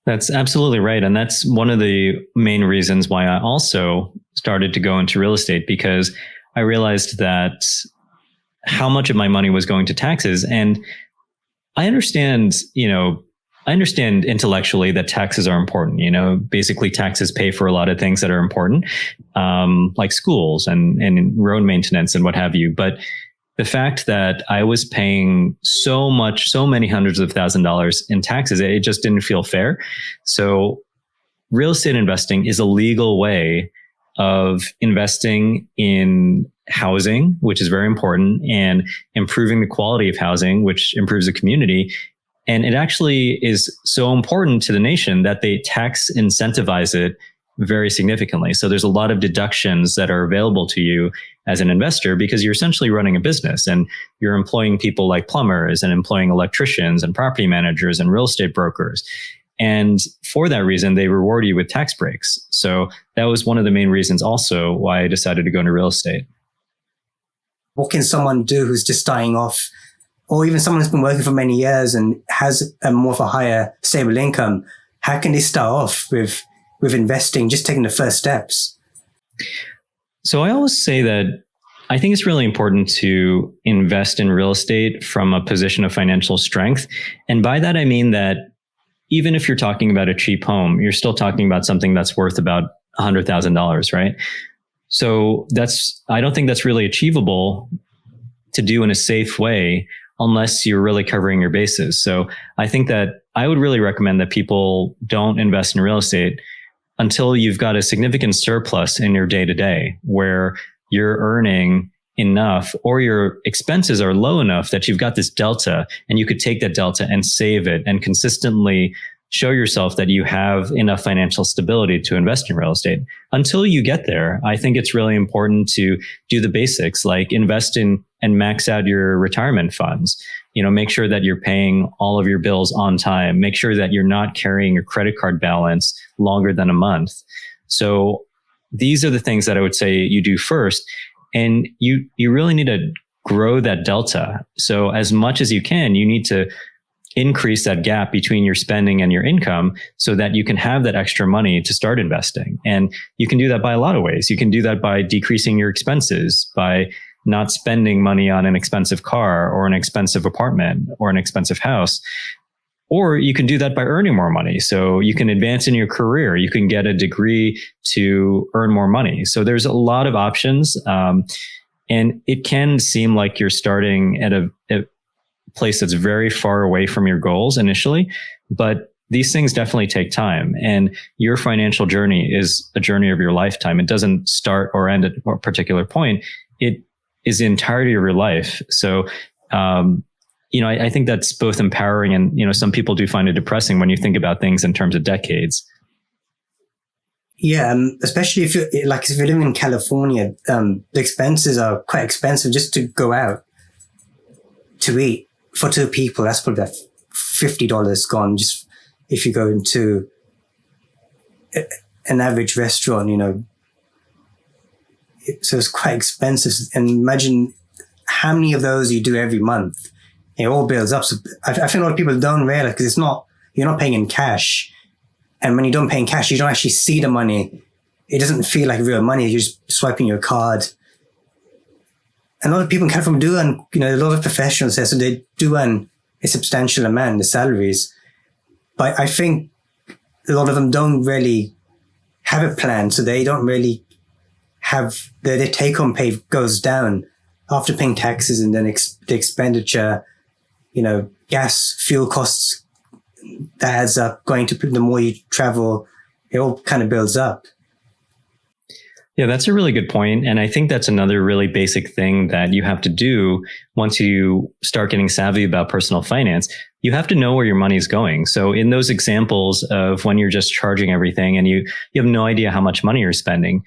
That's absolutely right. And that's one of the main reasons why I also started to go into real estate, because I realized that how much of my money was going to taxes. And I understand intellectually that taxes are important. Basically taxes pay for a lot of things that are important, like schools and road maintenance and what have you. But the fact that I was paying so many hundreds of $1,000s in taxes, it just didn't feel fair. So real estate investing is a legal way of investing in housing, which is very important, and improving the quality of housing, which improves the community. And it actually is so important to the nation that they tax incentivize it very significantly. So there's a lot of deductions that are available to you as an investor, because you're essentially running a business and you're employing people like plumbers and employing electricians and property managers and real estate brokers. And for that reason, they reward you with tax breaks. So that was one of the main reasons also why I decided to go into real estate. What can someone do who's just starting off, or even someone who's been working for many years and has more of a higher stable income? How can they start off with investing, just taking the first steps? So I always say that I think it's really important to invest in real estate from a position of financial strength. And by that, I mean that even if you're talking about a cheap home, you're still talking about something that's worth about $100,000, right? So I don't think that's really achievable to do in a safe way unless you're really covering your bases. So I think that I would really recommend that people don't invest in real estate until you've got a significant surplus in your day-to-day where you're earning enough or your expenses are low enough that you've got this delta and you could take that delta and save it and consistently show yourself that you have enough financial stability to invest in real estate. Until you get there, I think it's really important to do the basics, like invest in and max out your retirement funds. Make sure that you're paying all of your bills on time. Make sure that you're not carrying your credit card balance longer than a month. So these are the things that I would say you do first. And you really need to grow that delta. So as much as you can, you need to increase that gap between your spending and your income so that you can have that extra money to start investing. And you can do that by a lot of ways. You can do that by decreasing your expenses, by not spending money on an expensive car or an expensive apartment or an expensive house. Or you can do that by earning more money. So you can advance in your career. You can get a degree to earn more money. So there's a lot of options. And it can seem like you're starting at a place that's very far away from your goals initially, but these things definitely take time. And your financial journey is a journey of your lifetime. It doesn't start or end at a particular point. It is the entirety of your life. So, I think that's both empowering and, some people do find it depressing when you think about things in terms of decades. Yeah, especially if you're living in California, the expenses are quite expensive just to go out to eat for two people. That's probably about $50 gone just if you go into an average restaurant, So it's quite expensive. And imagine how many of those you do every month. It all builds up. So I think a lot of people don't realize, because you're not paying in cash. And when you don't pay in cash, you don't actually see the money. It doesn't feel like real money. You're just swiping your card. a lot of people in California do earn, a lot of professionals there, so they do earn a substantial amount, the salaries. But I think a lot of them don't really have a plan, so they don't really have their take-home pay goes down after paying taxes, and then the expenditure, gas, fuel costs, that adds up. The more you travel, it all kind of builds up. Yeah, that's a really good point. And I think that's another really basic thing that you have to do once you start getting savvy about personal finance. You have to know where your money is going. So in those examples of when you're just charging everything and you have no idea how much money you're spending,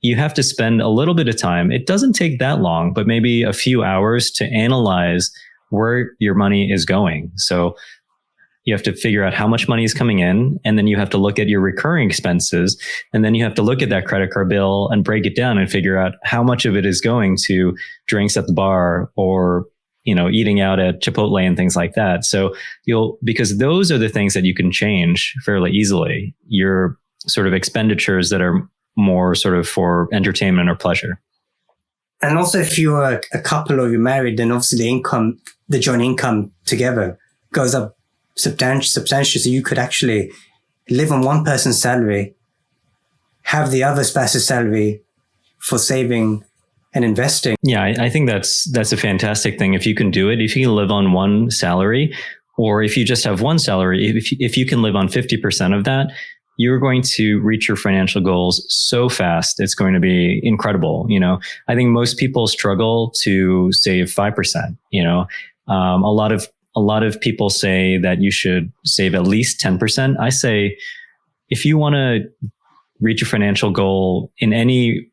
you have to spend a little bit of time. It doesn't take that long, but maybe a few hours to analyze where your money is going. So you have to figure out how much money is coming in, and then you have to look at your recurring expenses, and then you have to look at that credit card bill and break it down and figure out how much of it is going to drinks at the bar or, eating out at Chipotle and things like that. So because those are the things that you can change fairly easily, your sort of expenditures that are more sort of for entertainment or pleasure. And also if you're a couple or you're married, then obviously the joint income together goes up substantially. So you could actually live on one person's salary, have the other spouse's salary for saving and investing. Yeah, I think that's a fantastic thing. If you can do it, if you can live on one salary, or if you just have one salary, if you can live on 50% of that, you're going to reach your financial goals so fast. It's going to be incredible. I think most people struggle to save 5%. A lot of people say that you should save at least 10%. I say, if you want to reach a financial goal in any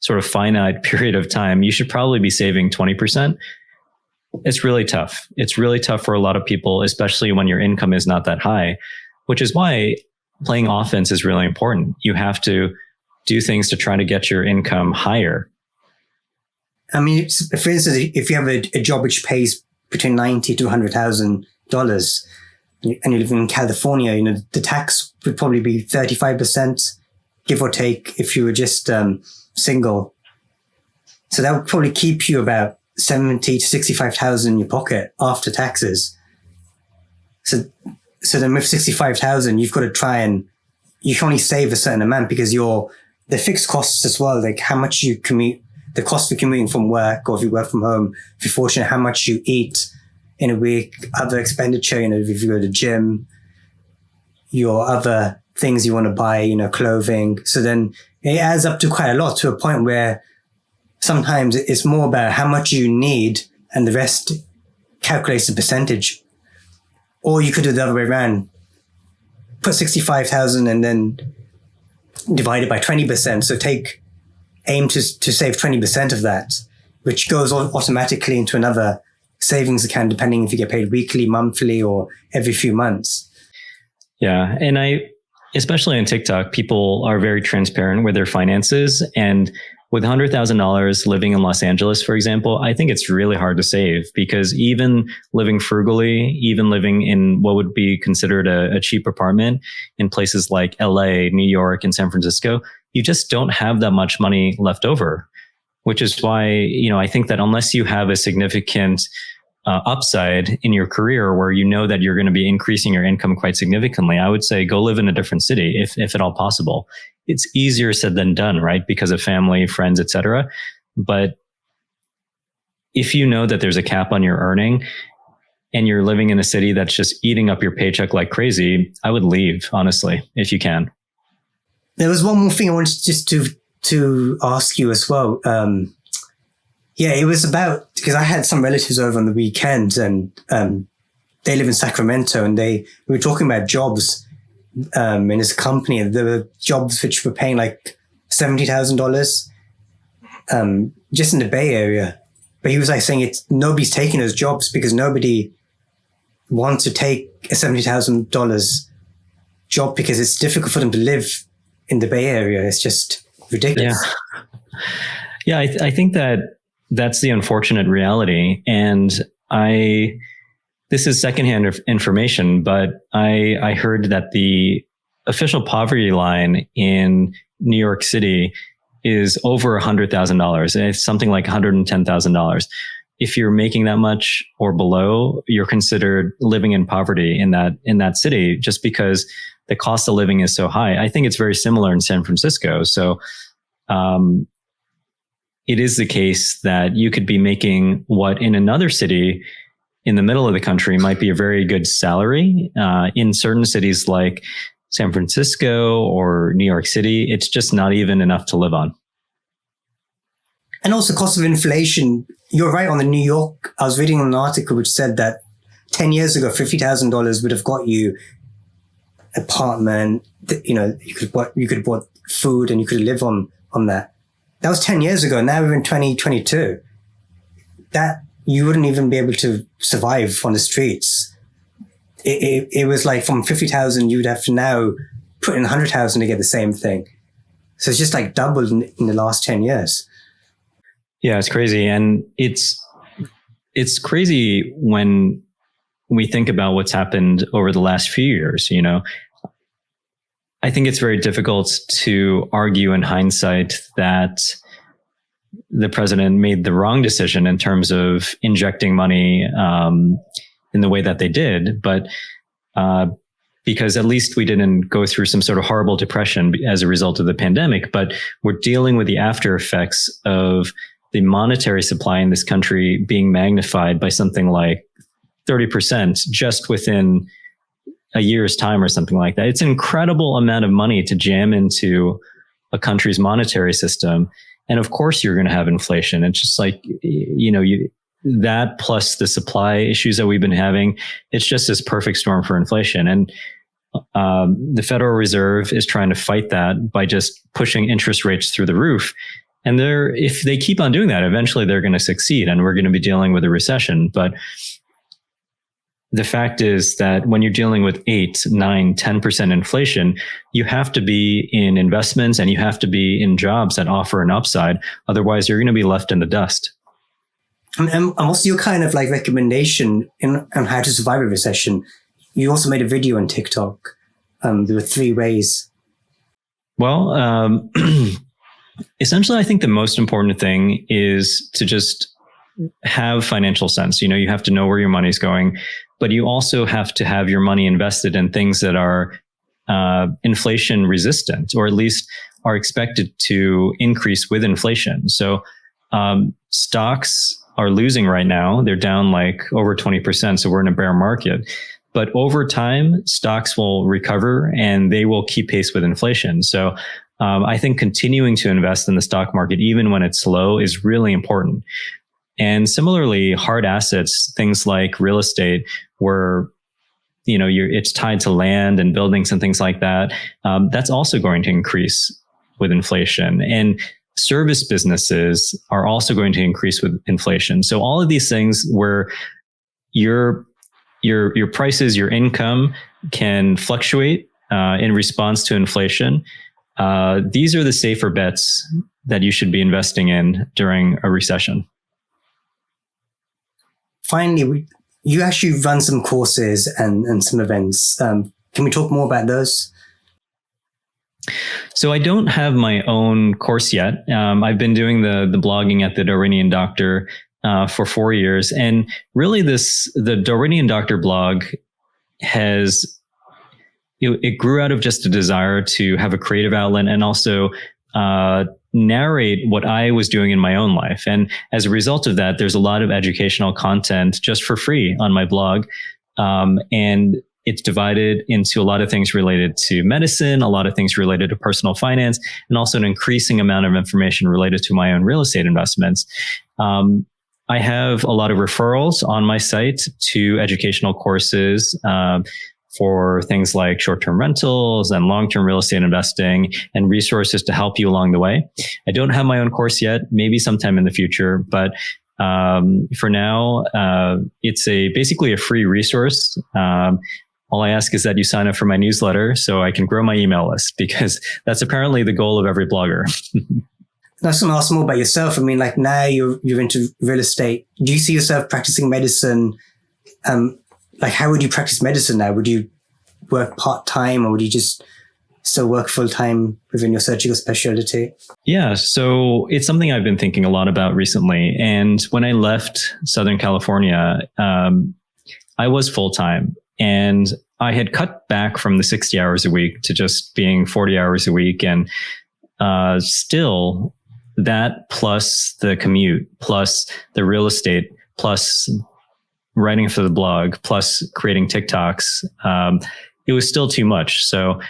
sort of finite period of time, you should probably be saving 20%. It's really tough. It's really tough for a lot of people, especially when your income is not that high, which is why playing offense is really important. You have to do things to try to get your income higher. I mean, for instance, if you have a job which pays between $90,000 to $100,000 and you live in California, the tax would probably be 35%, give or take, if you were just single. So that would probably keep you about $70,000 to $65,000 in your pocket after taxes. So then with $65,000, you've got to try and you can only save a certain amount because the fixed costs as well, like how much you commute, the cost for commuting from work, or if you work from home, if you're fortunate, how much you eat in a week, other expenditure, if you go to the gym, your other things you want to buy, clothing. So then it adds up to quite a lot, to a point where sometimes it's more about how much you need and the rest calculates the percentage. Or you could do the other way around, put 65,000 and then divide it by 20%. So aim to save 20% of that, which goes automatically into another savings account, depending if you get paid weekly, monthly, or every few months. Yeah. And especially on TikTok, people are very transparent with their finances. And with $100,000 living in Los Angeles, for example, I think it's really hard to save, because even living frugally, even living in what would be considered a cheap apartment in places like LA, New York, and San Francisco, you just don't have that much money left over, which is why, I think that unless you have a significant upside in your career where that you're going to be increasing your income quite significantly, I would say go live in a different city if at all possible. It's easier said than done, right? Because of family, friends, etc. But if you know that there's a cap on your earning and you're living in a city that's just eating up your paycheck like crazy, I would leave, honestly, if you can. There was one more thing I wanted just to ask you as well. It was about, because I had some relatives over on the weekend, and they live in Sacramento, and we were talking about jobs in this company. There were jobs which were paying like $70,000 just in the Bay Area. But he was like saying nobody's taking those jobs because nobody wants to take a $70,000 job because it's difficult for them to live in the Bay Area. It's just ridiculous. Yeah, I think that's the unfortunate reality. And this is secondhand information, but I heard that the official poverty line in New York City is over $100,000. It's something like $110,000. If you're making that much or below, you're considered living in poverty in that city, just because the cost of living is so high. I think it's very similar in San Francisco. So, it is the case that you could be making what in another city in the middle of the country might be a very good salary. In certain cities like San Francisco or New York City, it's just not even enough to live on. And also cost of inflation. You're right on the New York. I was reading an article which said that 10 years ago, $50,000 would have got you apartment. You could have bought food and you could live on that. That was 10 years ago. Now we're in 2022. That you wouldn't even be able to survive on the streets. It was like from 50,000, you would have to now put in 100,000 to get the same thing. So it's just like doubled in the last 10 years. Yeah, it's crazy. And it's crazy when we think about what's happened over the last few years. I think it's very difficult to argue in hindsight that the president made the wrong decision in terms of injecting money in the way that they did. But because at least we didn't go through some sort of horrible depression as a result of the pandemic, but we're dealing with the after effects of the monetary supply in this country being magnified by something like 30% just within a year's time or something like that. It's an incredible amount of money to jam into a country's monetary system. And of course you're going to have inflation. It's just like, that plus the supply issues that we've been having, it's just this perfect storm for inflation. And the Federal Reserve is trying to fight that by just pushing interest rates through the roof. And if they keep on doing that, eventually they're going to succeed and we're going to be dealing with a recession. But the fact is that when you're dealing with 8, 9, 10% inflation, you have to be in investments and you have to be in jobs that offer an upside. Otherwise, you're going to be left in the dust. And what's your kind of like recommendation on how to survive a recession? You also made a video on TikTok. There were 3 ways. Well, essentially, I think the most important thing is to just have financial sense. You have to know where your money's going, but you also have to have your money invested in things that are inflation resistant, or at least are expected to increase with inflation. So stocks are losing right now. They're down like over 20%. So we're in a bear market. But over time, stocks will recover and they will keep pace with inflation. So I think continuing to invest in the stock market, even when it's slow, is really important. And similarly, hard assets, things like real estate, where it's tied to land and buildings and things like that, that's also going to increase with inflation. And service businesses are also going to increase with inflation. So all of these things where your prices, your income can fluctuate in response to inflation. These are the safer bets that you should be investing in during a recession. Finally, you actually run some courses and some events. Can we talk more about those? So I don't have my own course yet. I've been doing the blogging at the Darwinian Doctor for 4 years. And really the Darwinian Doctor blog it grew out of just a desire to have a creative outlet and also narrate what I was doing in my own life. And as a result of that, there's a lot of educational content just for free on my blog. And it's divided into a lot of things related to medicine, a lot of things related to personal finance, and also an increasing amount of information related to my own real estate investments. I have a lot of referrals on my site to educational courses, for things like short-term rentals and long-term real estate investing and resources to help you along the way. I don't have my own course yet, maybe sometime in the future, but for now, it's basically a free resource. All I ask is that you sign up for my newsletter so I can grow my email list, because that's apparently the goal of every blogger. I was going to ask more about yourself. I mean, like now you're into real estate. Do you see yourself practicing medicine? Like, how would you practice medicine now? Would you work part-time, or would you just still work full time within your surgical specialty? Yeah, so it's something I've been thinking a lot about recently. And when I left Southern California, I was full time, and I had cut back from the 60 hours a week to just being 40 hours a week. And still, that plus the commute, plus the real estate, plus writing for the blog, plus creating TikToks, it was still too much. So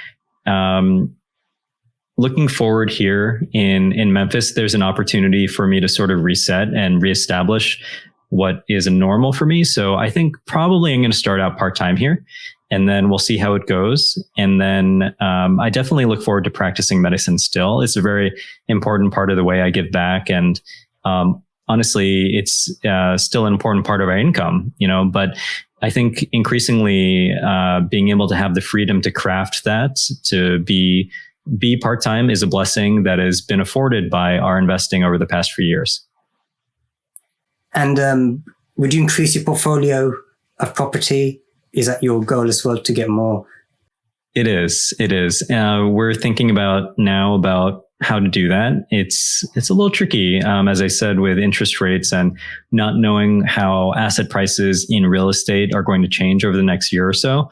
looking forward here in Memphis, there's an opportunity for me to sort of reset and reestablish what is a normal for me. So I think probably I'm going to start out part-time here, and then we'll see how it goes. And then I definitely look forward to practicing medicine still. It's a very important part of the way I give back. And honestly, it's still an important part of our income, but I think increasingly being able to have the freedom to craft that, to be part-time, is a blessing that has been afforded by our investing over the past few years. And would you increase your portfolio of property? Is that your goal as well, to get more? It is. We're thinking about how to do that. It's a little tricky, as I said, with interest rates and not knowing how asset prices in real estate are going to change over the next year or so.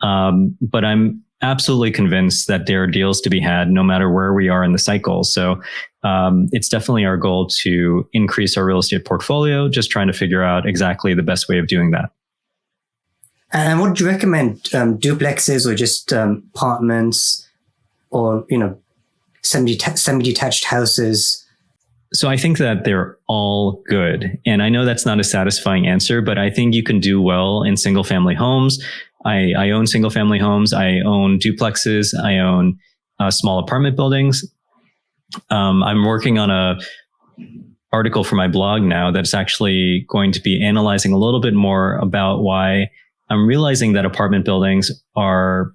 But I'm absolutely convinced that there are deals to be had no matter where we are in the cycle. So it's definitely our goal to increase our real estate portfolio, just trying to figure out exactly the best way of doing that. And what do you recommend? Duplexes or just apartments, or, semi-detached houses? So I think that they're all good. And I know that's not a satisfying answer, but I think you can do well in single family homes. I own single family homes. I own duplexes. I own small apartment buildings. I'm working on a article for my blog now that's actually going to be analyzing a little bit more about why I'm realizing that apartment buildings are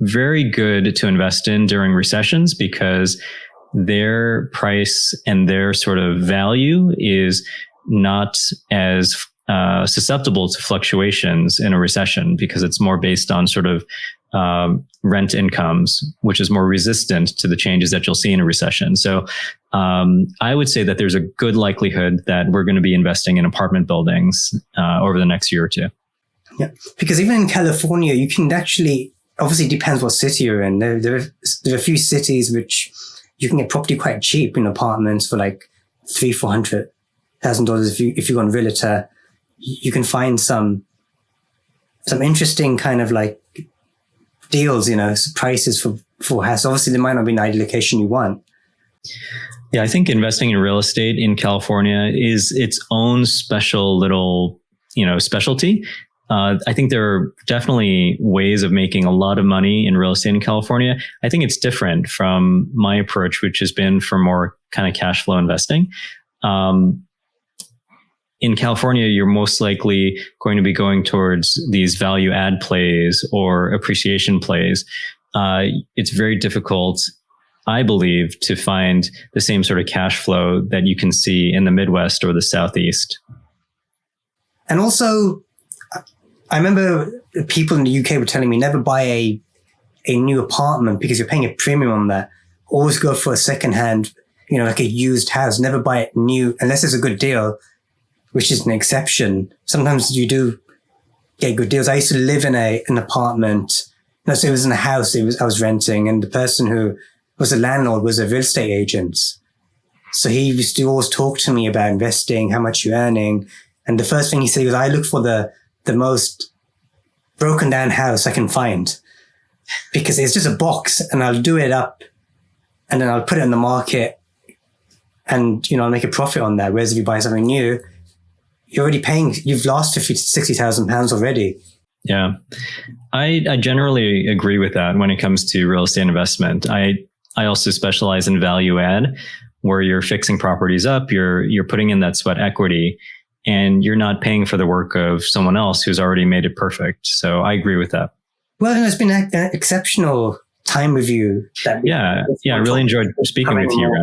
very good to invest in during recessions, because their price and their sort of value is not as susceptible to fluctuations in a recession, because it's more based on sort of rent incomes, which is more resistant to the changes that you'll see in a recession. So I would say that there's a good likelihood that we're going to be investing in apartment buildings over the next year or two. Yeah, because even in California, you can actually, obviously it depends what city you're in. There are a few cities which you can get property quite cheap in apartments for like $300,000-$400,000 if you go on Realtor. You can find some interesting kind of like deals, prices for house. Obviously, there might not be an ideal location you want. Yeah, I think investing in real estate in California is its own special little, specialty. I think there are definitely ways of making a lot of money in real estate in California. I think it's different from my approach, which has been for more kind of cash flow investing. In California, you're most likely going to be going towards these value add plays or appreciation plays. It's very difficult, I believe, to find the same sort of cash flow that you can see in the Midwest or the Southeast. And also, I remember people in the UK were telling me never buy a new apartment because you're paying a premium on that. Always go for a secondhand, like a used house. Never buy it new unless it's a good deal, which is an exception. Sometimes you do get good deals. I used to live in an apartment. No, so it was in a house I was renting, and the person who was a landlord was a real estate agent. So he used to always talk to me about investing, how much you're earning. And the first thing he said was, I look for the most broken down house I can find, because it's just a box and I'll do it up and then I'll put it in the market and, I'll make a profit on that. Whereas if you buy something new, you're already paying, you've lost £60,000 already. Yeah. I generally agree with that when it comes to real estate investment. I also specialize in value add, where you're fixing properties up, you're putting in that sweat equity, and you're not paying for the work of someone else who's already made it perfect. So I agree with that. Well, it's been an exceptional time with you. Yeah, I really enjoyed speaking with you.